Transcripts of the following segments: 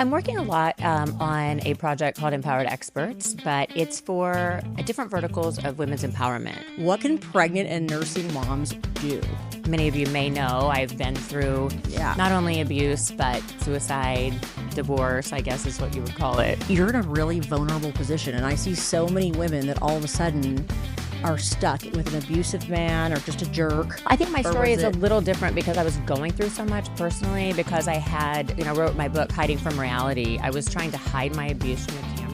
I'm working a lot on a project called Empowered Experts, but it's for different verticals of women's empowerment. What can pregnant and nursing moms do? Many of you may know I've been through not only abuse, but suicide, divorce, I guess is what you would call it. You're in a really vulnerable position, and I see so many women that all of a sudden are stuck with an abusive man or just a jerk. I think my story is a little different because I was going through so much personally because I had, wrote my book, Hiding from Reality. I was trying to hide my abuse from the cameras.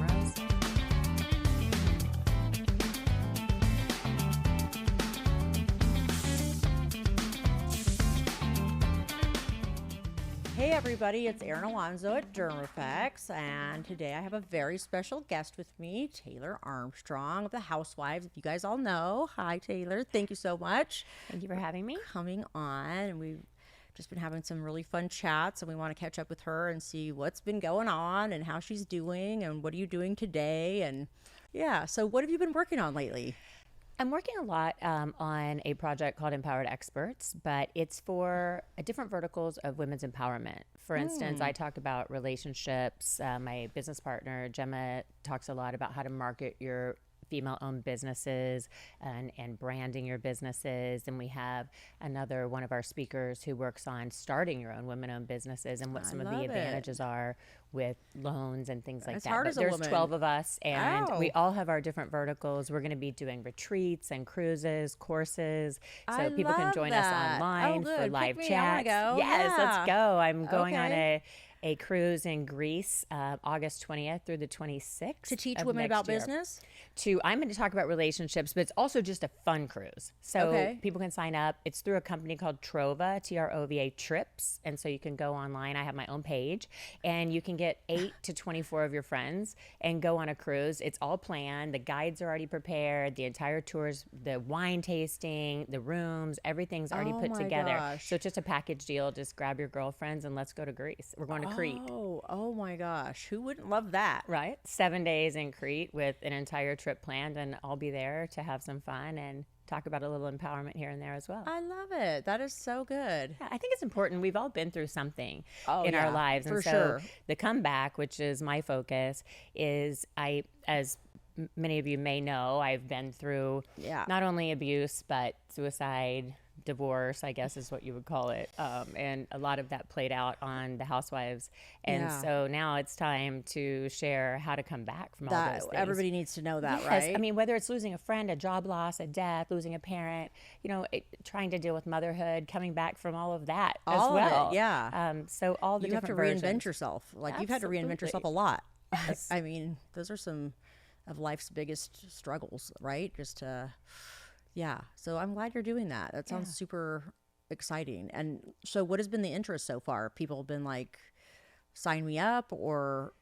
Hey everybody, it's Erin Alonso at DermFx, and today I have a very special guest with me, Taylor Armstrong of the Housewives. If you guys all know, hi Taylor, thank you so much. Thank you for having me. Coming on, and we've just been having some really fun chats, and we want to catch up with her and see what's been going on and how she's doing and what are you doing today. And yeah, so what have you been working on lately? I'm working a lot on a project called Empowered Experts, but it's for different verticals of women's empowerment. For instance, I talk about relationships. My business partner, Gemma, talks a lot about how to market your female-owned businesses and branding your businesses. And we have another one of our speakers who works on starting your own women-owned businesses and what some of the advantages are with loans and things like that. Hard as a there's woman. 12 of us, and we all have our different verticals. We're going to be doing retreats and cruises, courses, so people can join us online for live chats. Yes, let's go. I'm going on a cruise in Greece, August 20th through the 26th. To teach women about business? I'm going to talk about relationships, but it's also just a fun cruise. So people can sign up. It's through a company called Trova, Trova Trips. And so you can go online. I have my own page. And you can get 8 to 24 of your friends and go on a cruise. It's all planned. The guides are already prepared. The entire tours, the wine tasting, the rooms, everything's already put together. Gosh. So it's just a package deal. Just grab your girlfriends and let's go to Greece. We're going to Crete. Oh my gosh. Who wouldn't love that? Right. 7 days in Crete with an entire trip planned, and I'll be there to have some fun and talk about a little empowerment here and there as well. I love it. That is so good. Yeah, I think it's important. We've all been through something in our lives. And so the comeback, which is my focus, is as many of you may know, I've been through not only abuse, but suicide, divorce, I guess is what you would call it. And a lot of that played out on the Housewives. And so now it's time to share how to come back from all those things. Everybody needs to know that, right? I mean, whether it's losing a friend, a job loss, a death, losing a parent, trying to deal with motherhood, coming back from all of that as well. So all the different versions. You have to reinvent yourself. Like you've had to reinvent yourself a lot. Yes. I mean, those are some of life's biggest struggles, right? Just to... Yeah. So I'm glad you're doing that. That sounds super exciting. And so what has been the interest so far? People have been like, sign me up, or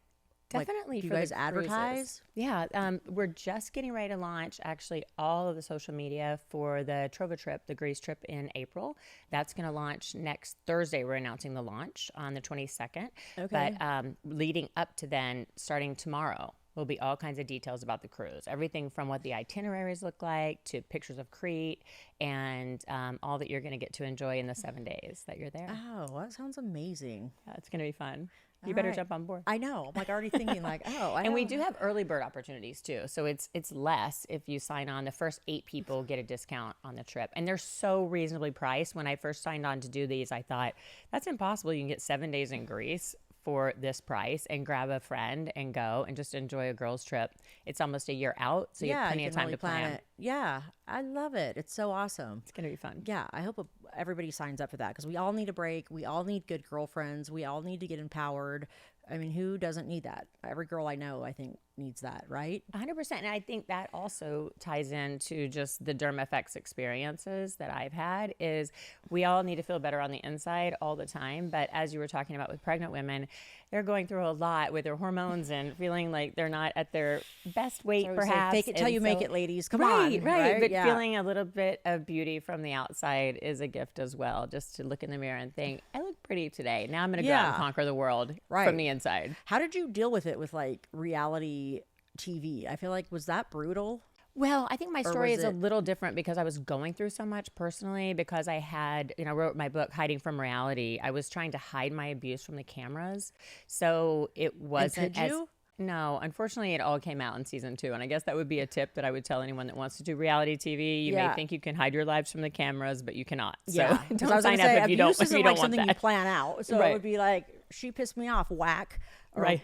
definitely do you guys advertise? Yeah. We're just getting ready to launch actually all of the social media for the Trova Trip, the Greece trip in April. That's going to launch next Thursday. We're announcing the launch on the 22nd. Okay. But leading up to then, starting tomorrow, will be all kinds of details about the cruise. Everything from what the itineraries look like to pictures of Crete and all that you're going to get to enjoy in the 7 days that you're there. Oh, that sounds amazing. Yeah, it's going to be fun. You better jump on board. I know. I'm like already thinking like, and we do have early bird opportunities too. So it's less if you sign on. The first 8 people get a discount on the trip. And they're so reasonably priced. When I first signed on to do these, I thought, that's impossible. You can get 7 days in Greece for this price and grab a friend and go and just enjoy a girls trip. It's almost a year out, so you have plenty of time to plan it. Yeah, I love it. It's so awesome. It's going to be fun. Yeah, I hope everybody signs up for that because we all need a break. We all need good girlfriends. We all need to get empowered. I mean, who doesn't need that? Every girl I know, I think, needs that, right? 100%. And I think that also ties into just the DermFx experiences that I've had is we all need to feel better on the inside all the time. But as you were talking about with pregnant women, they're going through a lot with their hormones and feeling like they're not at their best weight, perhaps. Fake it till you make it, ladies. Come on. Right. Right. But feeling a little bit of beauty from the outside is a gift as well. Just to look in the mirror and think, I look pretty today. Now I'm going to go out and conquer the world from the inside. How did you deal with it with like reality TV? I feel like, was that brutal? Well, I think my Or story was is a it- little different because I was going through so much personally because I had, wrote my book, Hiding from Reality. I was trying to hide my abuse from the cameras. So it wasn't could as. you? No, unfortunately, it all came out in season 2. And I guess that would be a tip that I would tell anyone that wants to do reality TV. You may Yeah. think you can hide your lives from the cameras, but you cannot. So Yeah, because I don't was going sign to up say if you don't, abuse if isn't you like don't want something you that. plan out. So Right. it would be like, she pissed me off, whack. Or, Right.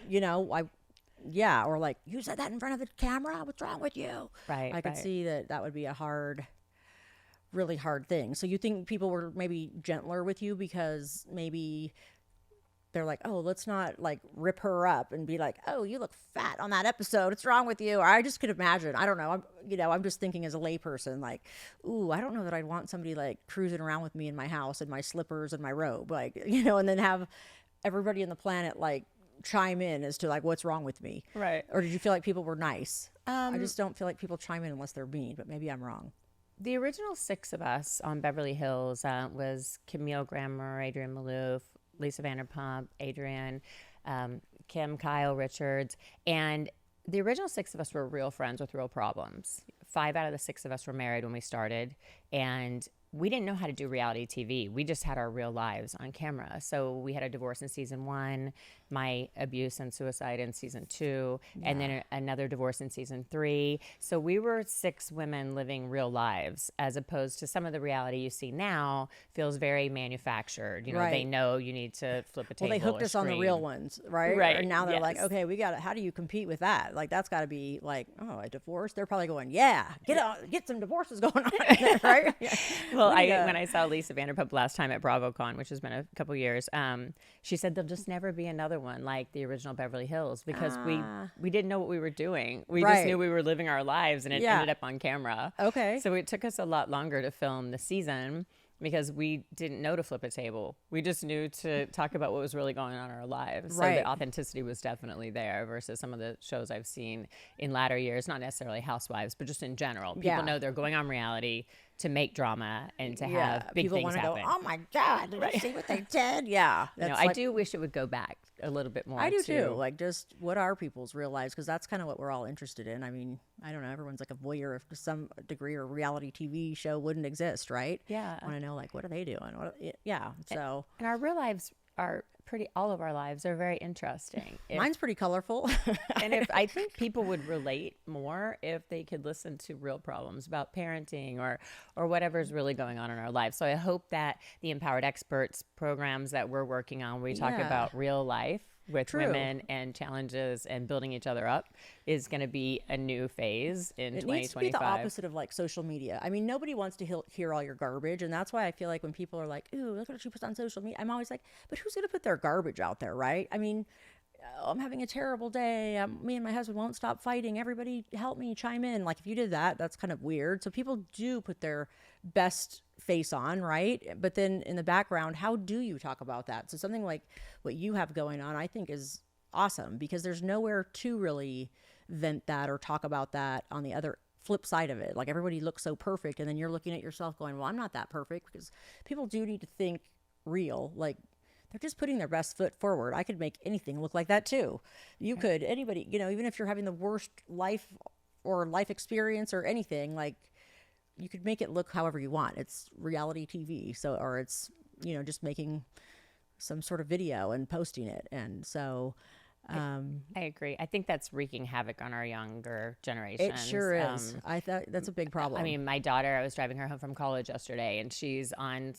Yeah, or like, you said that in front of the camera. What's wrong with you? Right, I could right. see that would be a really hard thing. So you think people were maybe gentler with you because maybe they're like, oh, let's not like rip her up and be like, oh, you look fat on that episode. What's wrong with you? Or I just could imagine. I don't know. I'm just thinking as a layperson, like, ooh, I don't know that I'd want somebody like cruising around with me in my house in my slippers and my robe, like, and then have everybody on the planet like chime in as to like what's wrong with me. Right. Or did you feel like people were nice? I just don't feel like people chime in unless they're mean, but maybe I'm wrong. The original 6 of us on Beverly Hills was Camille Grammer, Adrienne Malouf, Lisa Vanderpump, Adrienne, Kim, Kyle, Richards. And the original 6 of us were real friends with real problems. 5 out of the 6 of us were married when we started. And we didn't know how to do reality TV. We just had our real lives on camera. So we had a divorce in season 1, my abuse and suicide in season 2, and then another divorce in season 3. So we were 6 women living real lives, as opposed to some of the reality you see now feels very manufactured. Right. They know you need to flip a table. Well, they hooked or us on the scream. real ones, right? Right, And now they're like, yes. okay, how do you compete with that? Like, that's got to be like, oh, a divorce? They're probably going, yeah, get some divorces going on there, right? Yeah. Well, We need when I saw Lisa Vanderpump last time at BravoCon, which has been a couple years, she said there'll just never be another one like the original Beverly Hills because we didn't know what we were doing. We just Right. knew we were living our lives, and it Yeah. ended up on camera. Okay. So it took us a lot longer to film the season because we didn't know to flip a table. We just knew to talk about what was really going on in our lives. So Right. the authenticity was definitely there versus some of the shows I've seen in latter years, not necessarily Housewives, but just in general. People Yeah. know they're going on reality to make drama and to have big people things want to happen. go, oh my God, did you see what they did? Yeah. That's I like- do wish it would go back a little bit more. I do to- too. Like, just what are people's real lives? Because that's kind of what we're all interested in. I mean, I don't know. Everyone's like a voyeur if to some degree, or reality TV show wouldn't exist, right? Yeah. I want to know, like, what are they doing? Yeah. So And our real lives are all of our lives are very interesting. mine's pretty colorful. And I think people would relate more if they could listen to real problems about parenting or whatever's really going on in our lives. So I hope that the Empowered Experts programs that we're working on, we talk Yeah. about real life with True. women and challenges and building each other up is going to be a new phase in It 2025. needs to be the opposite of like social media. I mean, nobody wants to hear all your garbage. And that's why I feel like when people are like, ooh, look what she puts on social media, I'm always like, but who's going to put their garbage out there, right? I mean, I'm having a terrible day. Me and my husband won't stop fighting. Everybody help me, chime in. Like, if you did that, that's kind of weird. So people do put their best face on, right? But then in the background, how do you talk about that? So something like what you have going on, I think is awesome because there's nowhere to really vent that or talk about that on the other flip side of it. Like, everybody looks so perfect, and then you're looking at yourself going, well, I'm not that perfect, because people do need to think real. Like, they're just putting their best foot forward. I could make anything look like that too. You could, anybody, even if you're having the worst life or life experience or anything, like, you could make it look however you want. It's reality TV. So, or it's, just making some sort of video and posting it. And so, I agree. I think that's wreaking havoc on our younger generations. it sure is. I thought that's a big problem. I mean, my daughter, I was driving her home from college yesterday, and she's on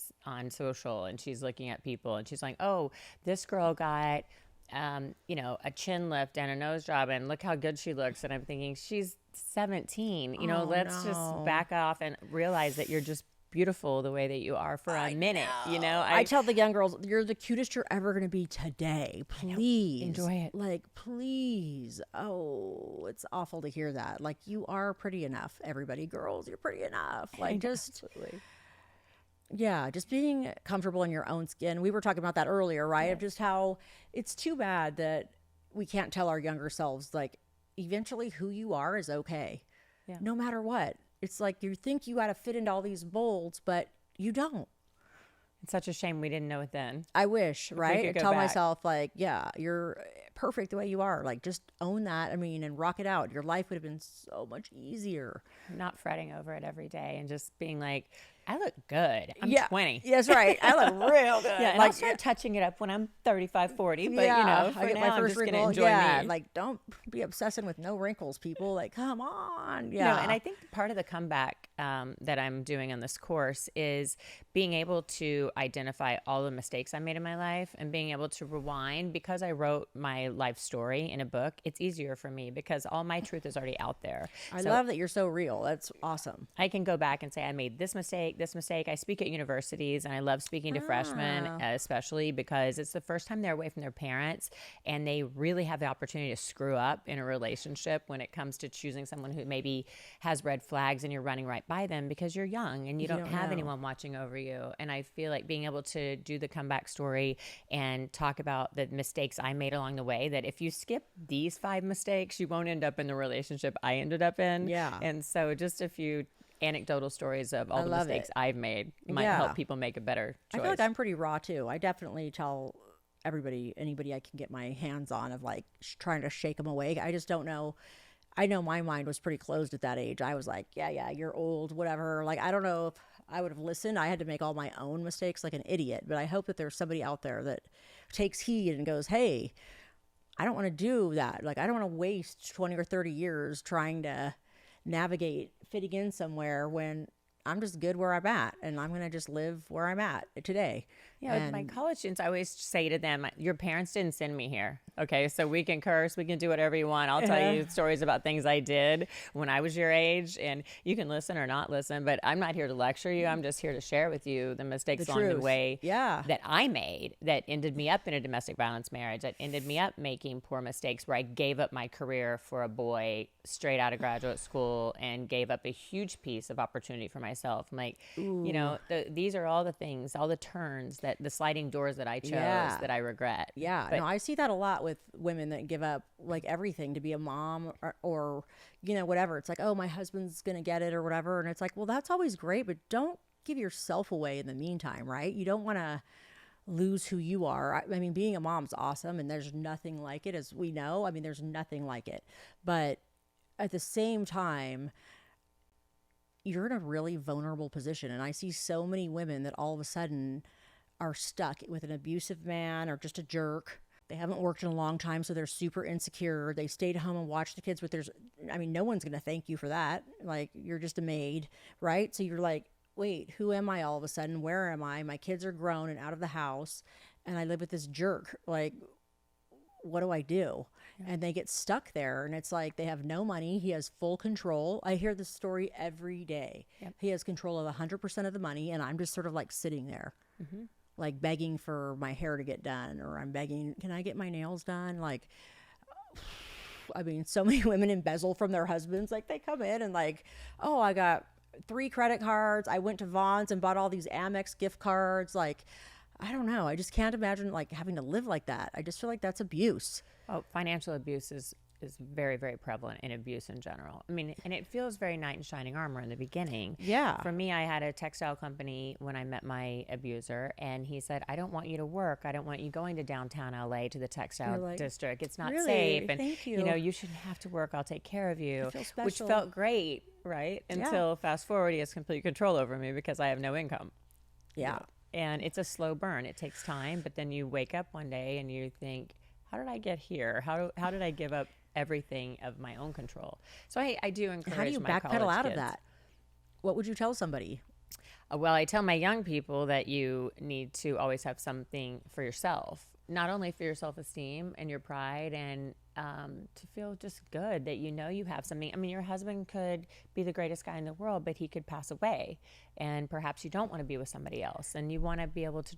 social, and she's looking at people, and she's like, oh, this girl got, a chin lift and a nose job, and look how good she looks. And I'm thinking, she's 17. Let's just back off and realize that you're just beautiful the way that you are for a minute. I tell the young girls, you're the cutest you're ever going to be today. Please enjoy it. Like, please. Oh, it's awful to hear that. Like, you are pretty enough. Everybody, girls, you're pretty enough. Like, just, Absolutely. yeah, just being comfortable in your own skin. We were talking about that earlier, right? Of just how it's too bad that we can't tell our younger selves, like, eventually who you are is okay. Yeah. No matter what. It's like you think you got to fit into all these molds, but you don't. It's such a shame we didn't know it then. I wish, right? could go Tell back. myself, like, yeah, you're perfect the way you are. Like, just own that. I mean, and rock it out. Your life would have been so much easier. Not fretting over it every day and just being like, I look good. I'm 20. Yes, right. I look real good. Yeah, and I'll start touching it up when I'm 35, 40. But, for I get now, my first I'm just going to wrinkle. enjoy me. Like, don't be obsessing with no wrinkles, people. Like, come on. No, and I think part of the comeback that I'm doing on this course is being able to identify all the mistakes I made in my life and being able to rewind. Because I wrote my life story in a book, it's easier for me because all my truth is already out there. I love that you're so real. That's awesome. I can go back and say, I made this mistake. I speak at universities, and I love speaking to freshmen, especially because it's the first time they're away from their parents, and they really have the opportunity to screw up in a relationship when it comes to choosing someone who maybe has red flags and you're running right by them because you're young and you don't have anyone watching over you. And I feel like being able to do the comeback story and talk about the mistakes I made along the way, that if you skip these 5 mistakes, you won't end up in the relationship I ended up in. Yeah. And so just a few anecdotal stories of all the mistakes I've made might help people make a better choice. I feel like I'm pretty raw too. I definitely tell anybody I can get my hands on, of like trying to shake them awake. I just don't know. I know my mind was pretty closed at that age. I was like, yeah, you're old, whatever. Like, I don't know if I would have listened. I had to make all my own mistakes like an idiot. But I hope that there's somebody out there that takes heed and goes, hey, I don't want to do that. Like, I don't want to waste 20 or 30 years trying to navigate fitting in somewhere when I'm just good where I'm at, and I'm going to just live where I'm at today. Yeah, with my college students, I always say to them, your parents didn't send me here. Okay, so we can curse, we can do whatever you want. I'll tell you stories about things I did when I was your age, and you can listen or not listen, but I'm not here to lecture you. I'm just here to share with you the mistakes along the way that I made that ended me up in a domestic violence marriage, that ended me up making poor mistakes where I gave up my career for a boy straight out of graduate school and gave up a huge piece of opportunity for myself. I'm like, these are all the things, all the turns, that the sliding doors that I chose that I regret. Yeah, no, I see that a lot with women that give up like everything to be a mom or whatever. It's like, oh, my husband's gonna get it or whatever, and it's like, well, that's always great, but don't give yourself away in the meantime, right? You don't want to lose who you are. I mean, being a mom's awesome, and there's nothing like it, as we know. I mean, there's nothing like it, but at the same time, you're in a really vulnerable position. And I see so many women that all of a sudden are stuck with an abusive man or just a jerk. They haven't worked in a long time, so they're super insecure. They stayed home and watched the kids, but no one's going to thank you for that. Like, you're just a maid, right? So you're like, wait, who am I all of a sudden? Where am I? My kids are grown and out of the house, and I live with this jerk. Like, what do I do? And they get stuck there, and it's like they have no money. He has full control. I hear this story every day. Yep. He has control of 100% of the money, and I'm just sort of like sitting there, like begging for my hair to get done, or I'm begging, can I get my nails done? Like, I mean, so many women embezzle from their husbands. Like, they come in and like, oh, I got 3 credit cards. I went to Vaughn's and bought all these Amex gift cards. Like, I don't know. I just can't imagine like having to live like that. I just feel like that's abuse. Oh, financial abuse is very, very prevalent in abuse in general. I mean, and it feels very knight in shining armor in the beginning. Yeah. For me, I had a textile company when I met my abuser, and he said, I don't want you to work. I don't want you going to downtown LA to the textile district. It's not safe. And, thank you. You shouldn't have to work. I'll take care of you. I feel special. Which felt great, right? Until fast forward, he has complete control over me because I have no income. Yeah. And it's a slow burn. It takes time, but then you wake up one day and you think, how did I get here? How did I give up everything of my own control? So I do encourage my college kids. How do you backpedal out of that? What would you tell somebody? Well, I tell my young people that you need to always have something for yourself, not only for your self-esteem and your pride and to feel just good that you have something. I mean, your husband could be the greatest guy in the world, but he could pass away, and perhaps you don't want to be with somebody else, and you want to be able to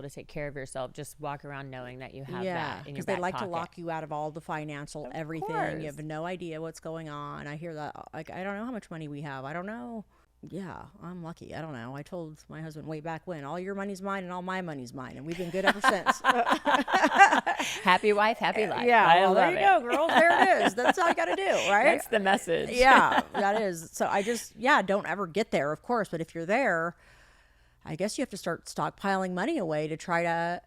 take care of yourself. Just walk around knowing that you have that in your back pocket. Because they like to lock you out of all the financial everything. Course. You have no idea what's going on. I hear that. Like, I don't know how much money we have. I don't know. Yeah, I'm lucky. I don't know. I told my husband way back when, all your money's mine and all my money's mine. And we've been good ever since. Happy wife, happy life. Yeah, well, there you go, girls. There it is. That's all you got to do, right? That's the message. Yeah, that is. So I just, don't ever get there, of course. But if you're there, I guess you have to start stockpiling money away to try to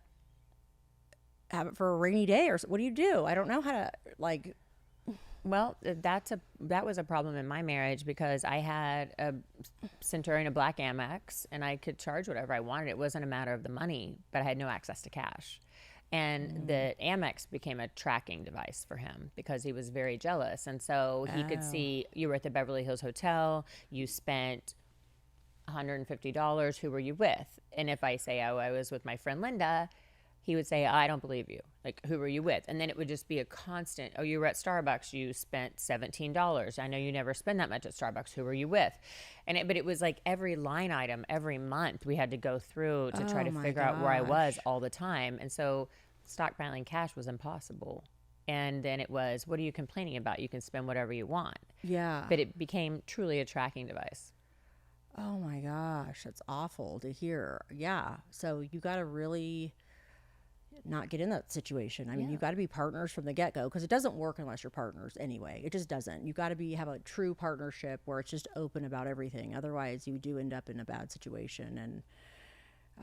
have it for a rainy day, or what do you do? I don't know how to like. Well, that was a problem in my marriage because I had a Centurion, a black Amex, and I could charge whatever I wanted. It wasn't a matter of the money, but I had no access to cash. And the Amex became a tracking device for him because he was very jealous. And so he could see you were at the Beverly Hills Hotel, you spent $150, who were you with? And if I say, oh, I was with my friend Linda, he would say, I don't believe you. Like, who were you with? And then it would just be a constant, oh, you were at Starbucks, you spent $17. I know you never spend that much at Starbucks. Who were you with? But it was like every line item, every month we had to go through to try to figure out where I was all the time. And so stockpiling cash was impossible. And then it was, what are you complaining about? You can spend whatever you want. Yeah. But it became truly a tracking device. Oh my gosh, that's awful to hear. Yeah. So you got to really not get in that situation. I mean, you got to be partners from the get-go, because it doesn't work unless you're partners anyway. It just doesn't. You got to have a true partnership where it's just open about everything. Otherwise, you do end up in a bad situation. And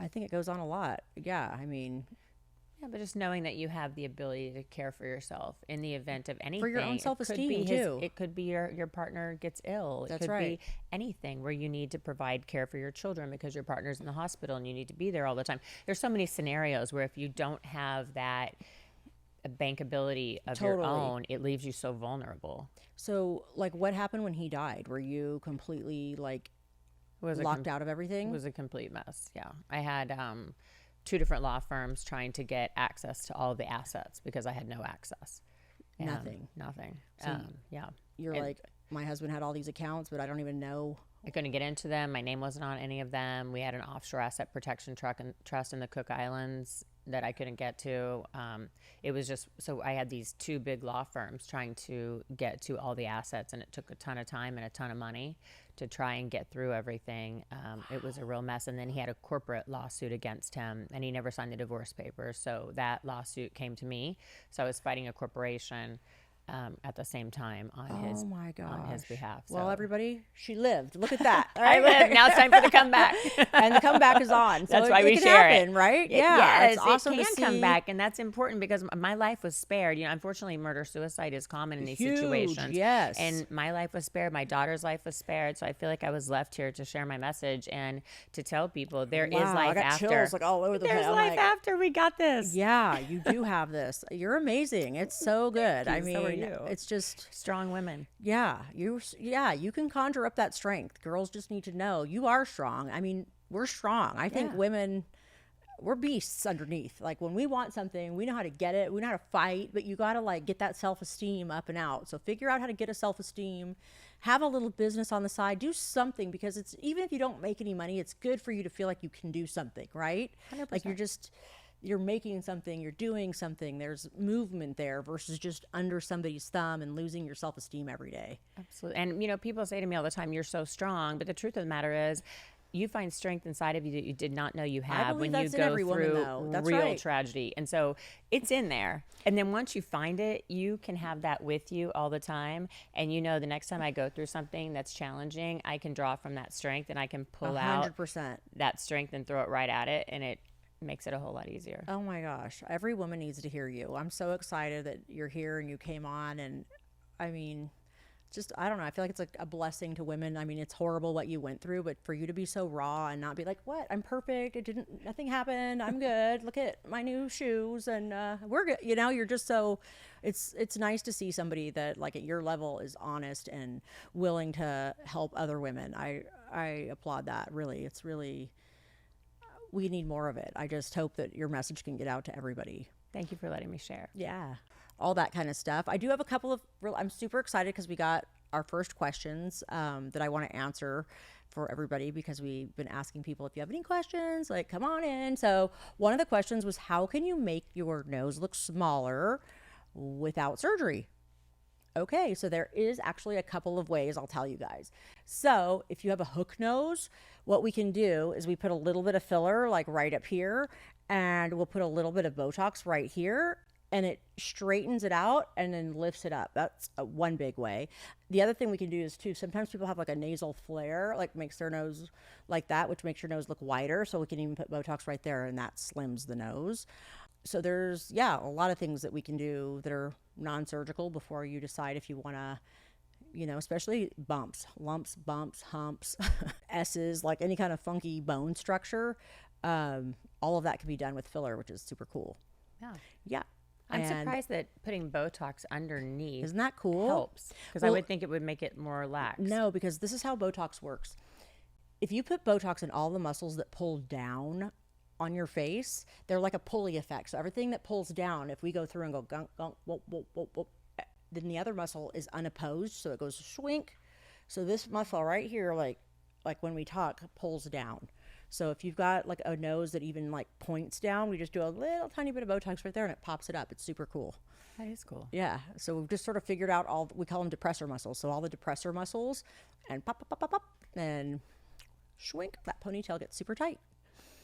I think it goes on a lot. Yeah. I mean, yeah, but just knowing that you have the ability to care for yourself in the event of anything. For your own self-esteem, too. It could be your partner gets ill. That's it could right. be anything where you need to provide care for your children because your partner's in the hospital and you need to be there all the time. There's so many scenarios where if you don't have that bankability of your own, it leaves you so vulnerable. So, like, what happened when he died? Were you completely, like, locked out of everything? It was a complete mess, yeah. I had 2 different law firms trying to get access to all of the assets because I had no access. Nothing. So yeah. You're like, my husband had all these accounts, but I don't even know. I couldn't get into them. My name wasn't on any of them. We had an offshore asset protection trust in the Cook Islands that I couldn't get to. It was just, so I had these 2 big law firms trying to get to all the assets, and it took a ton of time and a ton of money to try and get through everything. It was a real mess. And then he had a corporate lawsuit against him, and he never signed the divorce papers. So that lawsuit came to me. So I was fighting a corporation at the same time on his behalf. So. Well, everybody, she lived. Look at that. I lived. Now it's time for the comeback. And the comeback is on. So that's why we share happen, it, right? Yeah, it's awesome it can come back, and that's important because my life was spared. You know, unfortunately, murder-suicide is common in these situations. Yes, and my life was spared. My daughter's life was spared. So I feel like I was left here to share my message and to tell people there is life I got after. Chills, like all over the place. There's life after. We got this. Yeah, you do have this. You're amazing. It's so good. I mean, so are you. It's just strong women. Yeah, you can conjure up that strength. Girls just need to know you are strong. I mean, we're strong. I think women, we're beasts underneath. Like, when we want something, we know how to get it. We know how to fight, but you got to, like, get that self-esteem up and out. So figure out how to get a self-esteem, have a little business on the side, do something, because it's, even if you don't make any money, it's good for you to feel like you can do something, right? 100%. Like, you're making something, you're doing something, there's movement there versus just under somebody's thumb and losing your self-esteem every day. Absolutely. And, you know, people say to me all the time, you're so strong. But the truth of the matter is, you find strength inside of you that you did not know you have when you go through real tragedy. And so it's in there. And then once you find it, you can have that with you all the time. And you know, the next time I go through something that's challenging, I can draw from that strength and I can pull 100%. out that strength and throw it right at it. And it makes it a whole lot easier. Oh my gosh. Every woman needs to hear you. I'm so excited that you're here and you came on. And I mean, just, I don't know. I feel like it's like a blessing to women. I mean, it's horrible what you went through, but for you to be so raw and not be like, what? I'm perfect. Nothing happened. I'm good. Look at my new shoes and we're good. You know, you're just so, it's nice to see somebody that, like, at your level is honest and willing to help other women. I applaud that. Really. It's really, we need more of it. I just hope that your message can get out to everybody. Thank you for letting me share. Yeah. All that kind of stuff. I do have a couple of I'm super excited because we got our first questions that I want to answer for everybody, because we've been asking people, if you have any questions, like, come on in. So one of the questions was, how can you make your nose look smaller without surgery? Okay, so there is actually a couple of ways I'll tell you guys. So if you have a hook nose, what we can do is we put a little bit of filler, like right up here, and we'll put a little bit of Botox right here, and it straightens it out and then lifts it up. That's one big way. The other thing we can do is, too, sometimes people have like a nasal flare, like makes their nose like that, which makes your nose look wider. So we can even put Botox right there, and that slims the nose. So there's, yeah, a lot of things that we can do that are non-surgical before you decide if you want to, you know, especially bumps, lumps, bumps, humps, S's, like any kind of funky bone structure. All of that can be done with filler, which is super cool. Yeah. Yeah. I'm surprised that putting Botox underneath Isn't that cool? helps, because I would think it would make it more relaxed. No, because this is how Botox works. If you put Botox in all the muscles that pull down on your face, they're like a pulley effect. So everything that pulls down, if we go through and go gunk, gunk, whoop, whoop, whoop, whoop, then the other muscle is unopposed, so it goes swink. So this muscle right here, like when we talk, pulls down. So if you've got like a nose that even like points down, we just do a little tiny bit of Botox right there and it pops it up. It's super cool. That is cool. Yeah. So we've just sort of figured out we call them depressor muscles. So all the depressor muscles, and pop, pop, pop, pop, pop, and swink, that ponytail gets super tight.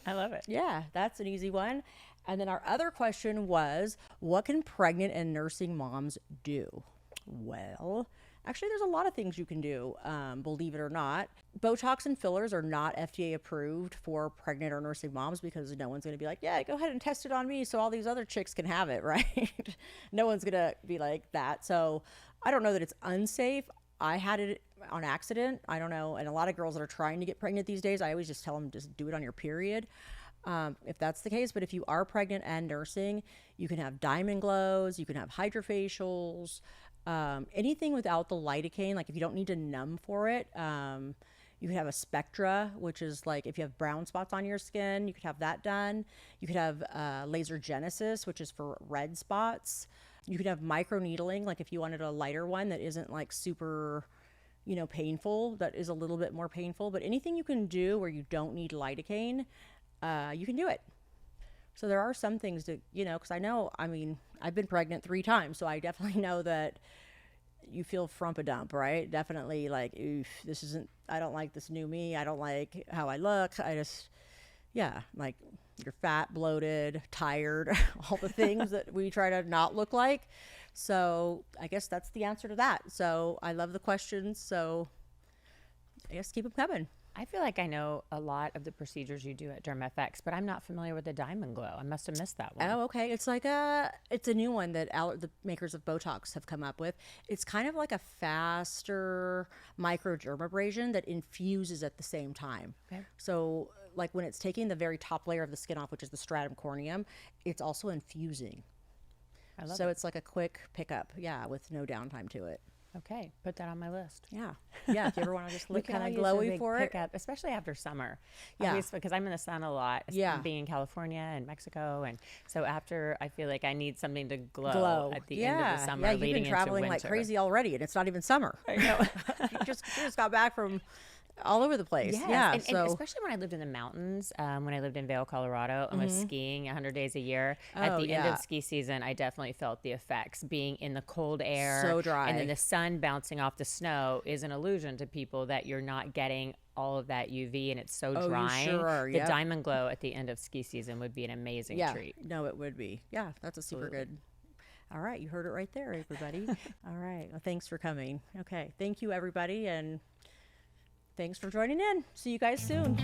I love it. Yeah, that's an easy one. And then our other question was, what can pregnant and nursing moms do? Well, actually, there's a lot of things you can do, believe it or not. Botox and fillers are not FDA approved for pregnant or nursing moms because no one's going to be like, yeah, go ahead and test it on me so all these other chicks can have it, right? No one's going to be like that. So I don't know that it's unsafe. I had it on accident. I don't know. And a lot of girls that are trying to get pregnant these days, I always just tell them just do it on your period. If that's the case. But if you are pregnant and nursing, you can have diamond glows, you can have hydrofacials, anything without the lidocaine. Like if you don't need to numb for it, you could have a spectra, which is like if you have brown spots on your skin, you could have that done. You could have laser genesis, which is for red spots. You could have microneedling, like if you wanted a lighter one that isn't like super, you know, painful, that is a little bit more painful. But anything you can do where you don't need lidocaine, you can do it. So there are some things that, you know, because I mean, I've been pregnant 3 times, so I definitely know that you feel frump-a-dump, right? Definitely like, oof, I don't like this new me. I don't like how I look. Yeah, like you're fat, bloated, tired, all the things that we try to not look like. So I guess that's the answer to that. So I love the questions. So I guess keep them coming. I feel like I know a lot of the procedures you do at DermFx, but I'm not familiar with the diamond glow. I must have missed that one. Oh, okay. It's like it's a new one that the makers of Botox have come up with. It's kind of like a faster microdermabrasion that infuses at the same time. Okay. So like when it's taking the very top layer of the skin off, which is the stratum corneum, it's also infusing. I love it. So it's like a quick pickup, yeah, with no downtime to it. Okay, put that on my list. Yeah, yeah. If you ever want to just look kind of glowy for it, especially after summer. Yeah, obviously, because I'm in the sun a lot. Yeah, being in California and Mexico, and so after I feel like I need something to glow at the end of the summer. Yeah, you've been traveling like crazy already, and it's not even summer. I know. you just got back from all over the place. Yes. Yeah, and especially when I lived in the mountains, when I lived in Vail, Colorado, and was skiing 100 days a year. At the end of ski season, I definitely felt the effects. Being in the cold air, so dry, and then the sun bouncing off the snow is an illusion to people that you're not getting all of that UV, and it's so drying. You sure are. The diamond glow at the end of ski season would be an amazing treat. No, it would be. Yeah, that's a super good. All right, you heard it right there, everybody. All right, well, thanks for coming. Okay, thank you, everybody, and thanks for joining in. See you guys soon.